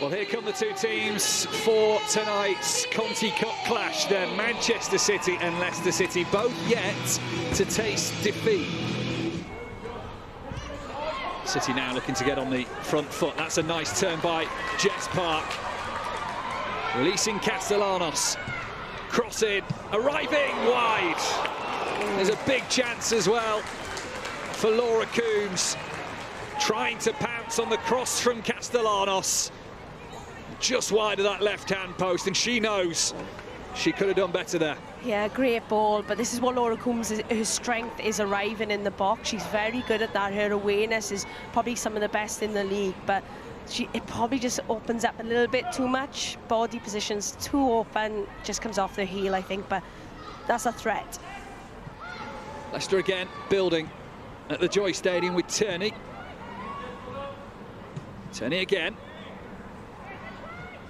Well, here come the two teams for tonight's Conti Cup clash. They're Manchester City and Leicester City, both yet to taste defeat. City now looking to get on the front foot. That's a nice turn by Jess Park. Releasing Castellanos. Crossing, arriving wide. There's a big chance as well for Laura Coombs. Trying to pounce on the cross from Castellanos. Just wide of that left-hand post, and she knows she could have done better there. Yeah, great ball, but this is what Laura Coombs is. Her strength is arriving in the box. She's very good at that. Her awareness is probably some of the best in the league, but it probably just opens up a little bit too much. Body positions too open, just comes off the heel, I think, but that's a threat. Leicester again, building at the Joy Stadium with Turney. Turney again.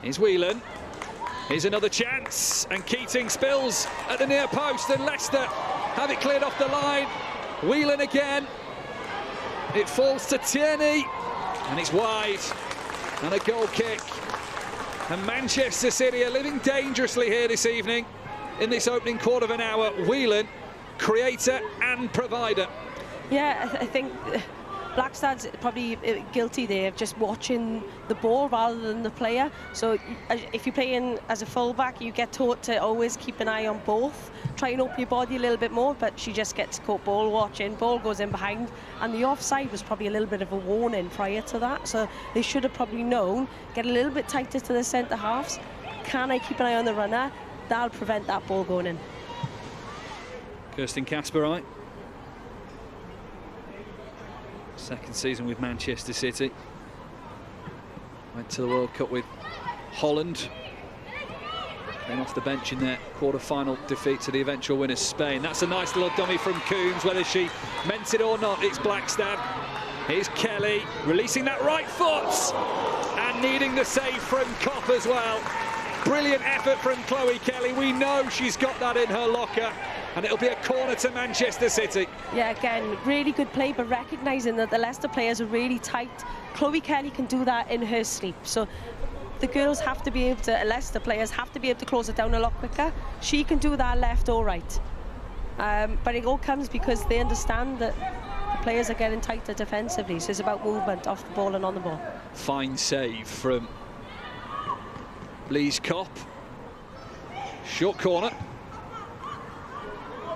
Here's Whelan. Here's another chance, and Keating spills at the near post, and Leicester have it cleared off the line. Whelan again. It falls to Tierney, and it's wide, and a goal kick. And Manchester City are living dangerously here this evening in this opening quarter of an hour. Whelan, creator and provider. Yeah, I think Blackstad's probably guilty there of just watching the ball rather than the player. So if you're playing as a fullback, you get taught to always keep an eye on both. Try and open your body a little bit more, but she just gets caught ball watching. Ball goes in behind, and the offside was probably a little bit of a warning prior to that. So they should have probably known, get a little bit tighter to the centre halves. Can I keep an eye on the runner? That'll prevent that ball going in. Kirsten Kasperite. Second season with Manchester City. Went to the World Cup with Holland. Came off the bench in their quarter-final defeat to the eventual winners, Spain. That's a nice little dummy from Coombs, whether she meant it or not. It's Blackstad. Here's Kelly, releasing that right foot, and needing the save from Kopp as well. Brilliant effort from Chloe Kelly. We know she's got that in her locker, and it'll be a corner to Manchester City. Yeah, again, really good play, but recognising that the Leicester players are really tight. Chloe Kelly can do that in her sleep. So the girls have to be able to, Leicester players have to be able to close it down a lot quicker. She can do that left or right. But it all comes because they understand that the players are getting tighter defensively. So it's about movement off the ball and on the ball. Fine save from Lee's Kopp. Short corner.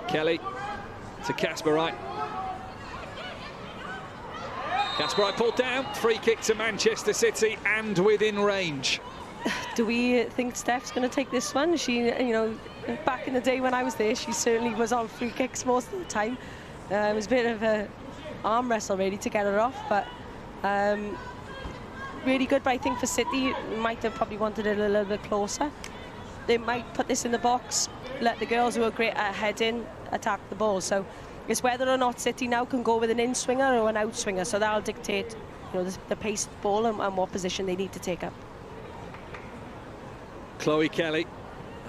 Kelly to Kasperite. Kasperite pulled down. Free kick to Manchester City and within range. Do we think Steph's going to take this one? She, you know, back in the day when I was there, she certainly was on free kicks most of the time. It was a bit of an arm wrestle really to get her off, but really good. But I think for City, might have probably wanted it a little bit closer. They might put this in the box, let the girls who are great at heading attack the ball. So it's whether or not City now can go with an in-swinger or an out-swinger. So that'll dictate, you know, the pace of the ball and what position they need to take up. Chloe Kelly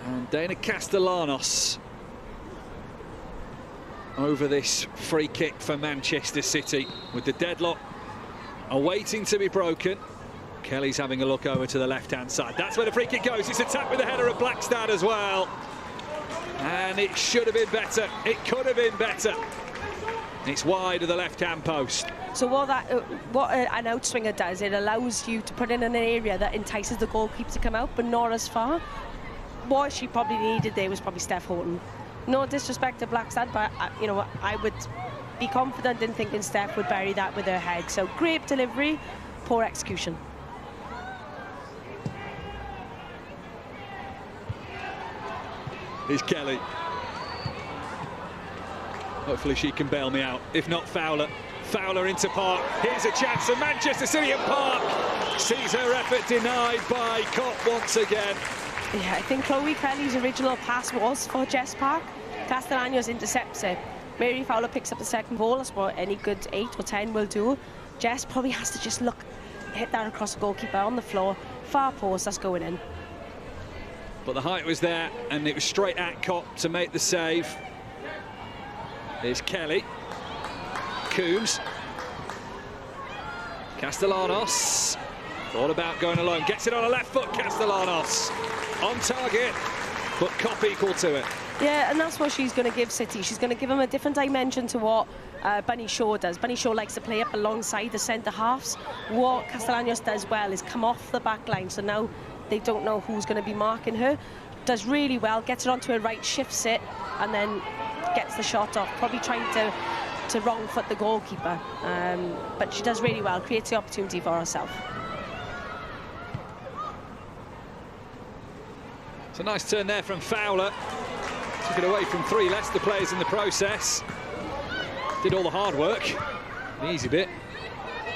and Deyna Castellanos over this free kick for Manchester City, with the deadlock awaiting to be broken. Kelly's having a look over to the left-hand side. That's where the free kick goes. It's attacked with the header of Blackstad as well. And it should have been better. It could have been better. It's wide of the left-hand post. So what an outswinger does, it allows you to put in an area that entices the goalkeeper to come out, but not as far. What she probably needed there was probably Steph Houghton. No disrespect to Blackstad, but you know, I would be confident in thinking Steph would bury that with her head. So great delivery, poor execution. Here's Kelly. Hopefully she can bail me out. If not, Fowler. Fowler into Park. Here's a chance for Manchester City, and Park sees her effort denied by Kopp once again. Yeah, I think Chloe Kelly's original pass was for Jess Park. Castellanos intercepts it. Mary Fowler picks up the second ball. That's what any good 8 or 10 will do. Jess probably has to just hit that across the goalkeeper on the floor. Far post, that's going in. But the height was there, and it was straight at Kopp to make the save. Here's Kelly. Coombs. Castellanos. All about going alone. Gets it on a left foot, Castellanos. On target, but Cop equal to it. Yeah, and that's what she's going to give City. She's going to give them a different dimension to what Bunny Shaw does. Bunny Shaw likes to play up alongside the centre halves. What Castellanos does well is come off the back line, so now they don't know who's going to be marking her. Does really well, gets it onto her right, shifts it, and then gets the shot off. Probably trying to wrong foot the goalkeeper, but she does really well, creates the opportunity for herself. It's a nice turn there from Fowler. Took it away from 3 Leicester players in the process. Did all the hard work. The easy bit.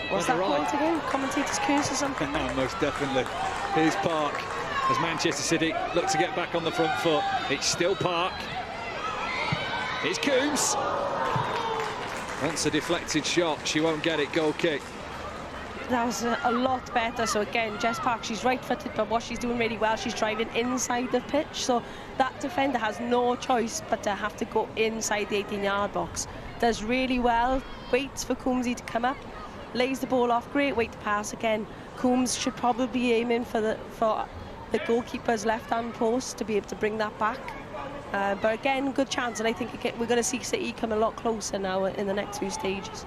What's that called again? Commentator's curse or something? Most definitely. Here's Park as Manchester City look to get back on the front foot. It's still Park. Here's Coombs. Wants a deflected shot. She won't get it. Goal kick. That was a lot better. So again, Jess Park, she's right-footed, but what she's doing really well, she's driving inside the pitch. So that defender has no choice but to have to go inside the 18-yard box. Does really well, waits for Coombsy to come up, lays the ball off, great weight to pass again. Coombs should probably be aiming for the goalkeeper's left-hand post to be able to bring that back. But again, good chance, and I think we're going to see City come a lot closer now in the next few stages.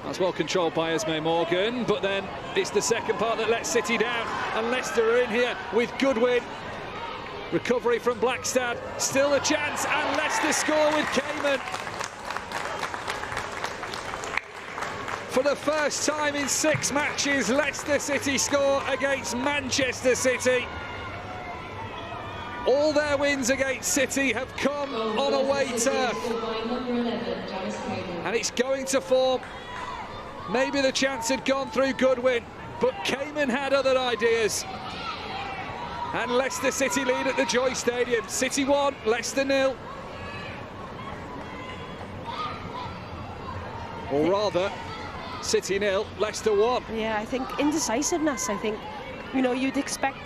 That's well controlled by Esme Morgan, but then it's the second part that lets City down, and Leicester are in here with Goodwin. Recovery from Blackstad, still a chance, and Leicester score with Cayman. For the first time in 6 matches, Leicester City score against Manchester City. All their wins against City have come on away turf. And it's going to form. Maybe the chance had gone through Goodwin, but Cayman had other ideas. And Leicester City lead at the Joy Stadium. City 1, Leicester 0. Or rather, City 0, Leicester 1. Yeah, I think indecisiveness. I think, you'd expect,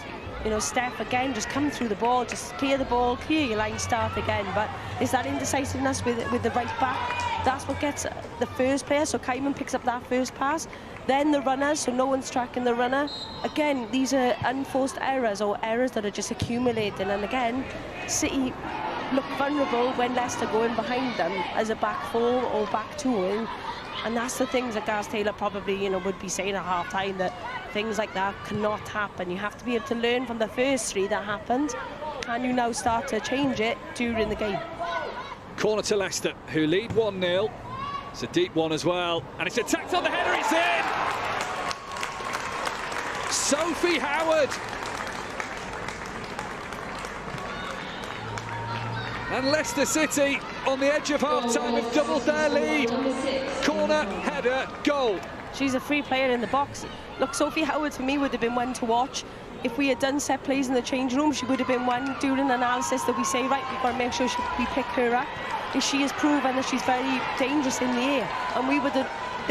Steph again, just come through the ball, just clear the ball, clear your line, start again. But it's that indecisiveness with the right back. That's what gets the first player. So Cayman picks up that first pass. Then the runners, so no one's tracking the runner. Again, these are unforced errors or errors that are just accumulating. And again, City look vulnerable when Leicester go in behind them as a back 4 or back 2. And that's the things that Gaz Taylor probably, would be saying at half-time, that things like that cannot happen. You have to be able to learn from the first 3 that happened. Can you now start to change it during the game? Corner to Leicester, who lead 1-0. It's a deep one as well, and it's attacked on the header, it's in! Sophie Howard! And Leicester City, on the edge of half-time, have doubled their lead. Corner, header, goal. She's a free player in the box. Look, Sophie Howard, for me, would have been one to watch. If we had done set plays in the change room, she would have been one during analysis that we say, right, we've got to make sure we pick her up. If she has proven that she's very dangerous in the air, and they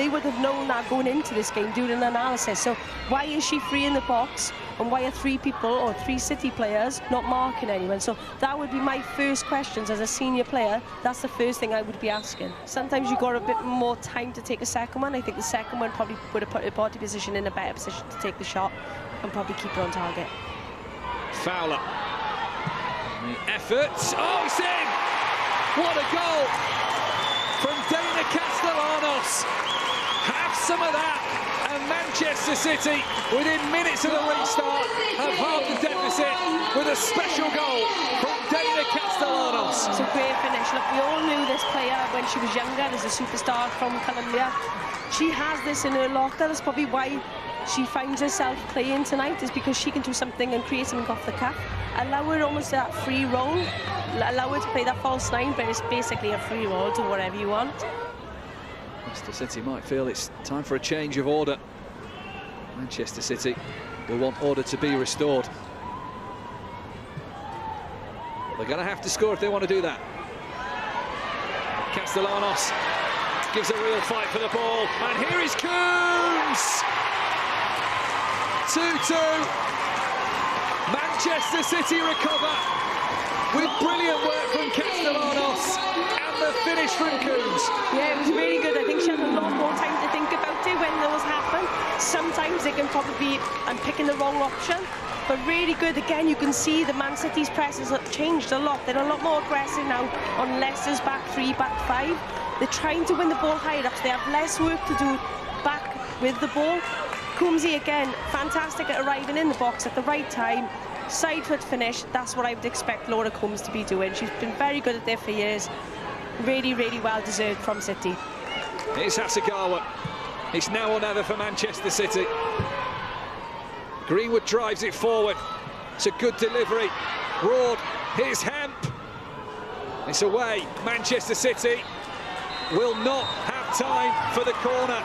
would have known that going into this game during analysis. So why is she free in the box, and why are 3 people or 3 City players not marking anyone? So that would be my first questions as a senior player. That's the first thing I would be asking. Sometimes you've got a bit more time to take a second one. I think the second one probably would have put her body position in a better position to take the shot and probably keep her on target. Fowler. The effort. Oh, it's in! What a goal from Deyna Castellanos. Have some of that, and Manchester City, within minutes of the restart, have half the deficit with a special goal from Deyna Castellanos. It's a great finish. Look, we all knew this player when she was younger as a superstar from Colombia. She has this in her locker. That's probably why she finds herself playing tonight, is because she can do something and create something off the cuff. Allow her almost that free role. Allow her to play that false 9, but it's basically a free role to whatever you want. Leicester City might feel it's time for a change of order. Manchester City will want order to be restored. They're going to have to score if they want to do that. Castellanos gives a real fight for the ball, and here is Coombs! 2-2. Manchester City recover with brilliant work from Castellanos. on the finish from Coombs. Yeah, it was really good. I think she had a lot more time to think about it when those happen. Sometimes they can probably be, I'm picking the wrong option, but really good. Again, you can see the Man City's presses have changed a lot. They're a lot more aggressive now on Leicester's back 3, back 5. They're trying to win the ball higher up, so they have less work to do back with the ball. Coombsy again, fantastic at arriving in the box at the right time. Side foot finish, that's what I would expect Laura Coombs to be doing. She's been very good at it for years. Really, really well deserved from City. Here's Hasegawa. It's now or never for Manchester City. Greenwood drives it forward. It's a good delivery. Broad, here's Hemp. It's away. Manchester City will not have time for the corner.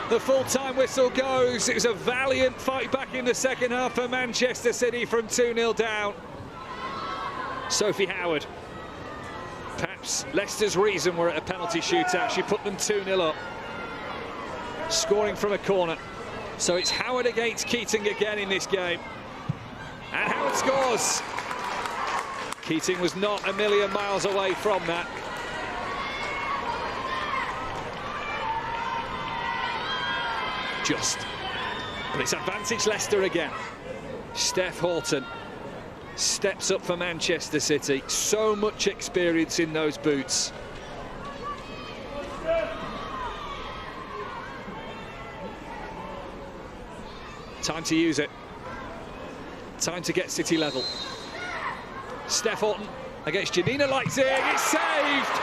The full-time whistle goes. It was a valiant fight back in the second half for Manchester City from 2-0 down. Sophie Howard. Perhaps Leicester's reason we're at a penalty shootout. She put them 2-0 up. Scoring from a corner. So it's Howard against Keating again in this game. And Howard scores. Keating was not a million miles away from that. But it's advantage Leicester again. Steph Houghton steps up for Manchester City. So much experience in those boots. Time to use it. Time to get City level. Steph Houghton against Janina Leitzig. It's saved!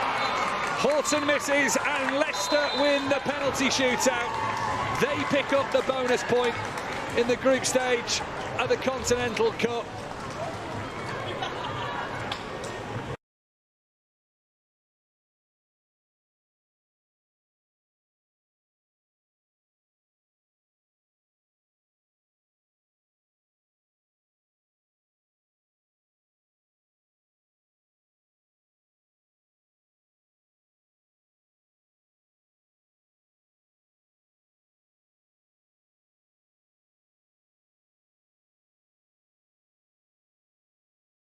Houghton misses and Leicester win the penalty shootout. They pick up the bonus point in the group stage of the Continental Cup.